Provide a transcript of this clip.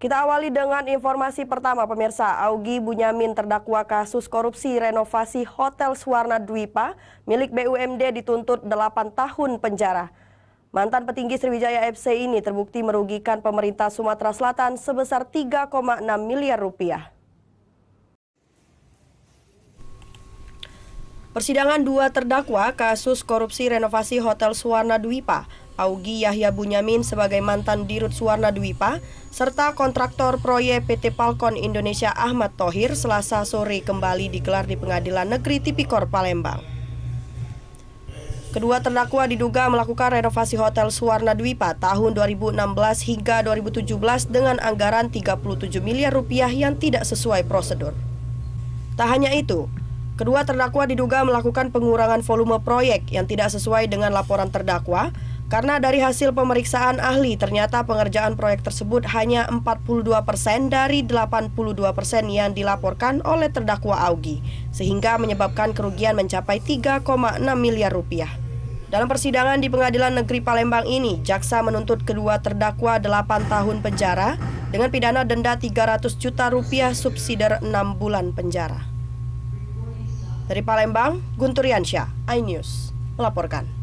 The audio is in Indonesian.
Kita awali dengan informasi pertama, pemirsa. Augie Bunyamin terdakwa kasus korupsi renovasi Hotel Suwarna Dwipa milik BUMD dituntut 8 tahun penjara. Mantan petinggi Sriwijaya FC ini terbukti merugikan pemerintah Sumatera Selatan sebesar 3,6 miliar rupiah. Persidangan dua terdakwa kasus korupsi renovasi Hotel Suwarna Dwipa, Augie Yahya Bunyamin sebagai mantan Dirut Suwarna Dwipa, serta kontraktor proyek PT Palkon Indonesia Ahmad Thohir Selasa sore kembali digelar di Pengadilan Negeri Tipikor Palembang. Kedua terdakwa diduga melakukan renovasi Hotel Suwarna Dwipa tahun 2016 hingga 2017 dengan anggaran 37 miliar rupiah yang tidak sesuai prosedur. Tak hanya itu, kedua terdakwa diduga melakukan pengurangan volume proyek yang tidak sesuai dengan laporan terdakwa, karena dari hasil pemeriksaan ahli ternyata pengerjaan proyek tersebut hanya 42% dari 82% yang dilaporkan oleh terdakwa Augie, sehingga menyebabkan kerugian mencapai 3,6 miliar rupiah. Dalam persidangan di Pengadilan Negeri Palembang ini, jaksa menuntut kedua terdakwa 8 tahun penjara dengan pidana denda 300 juta rupiah subsidiar 6 bulan penjara. Dari Palembang, Guntur Yansyah, iNews melaporkan.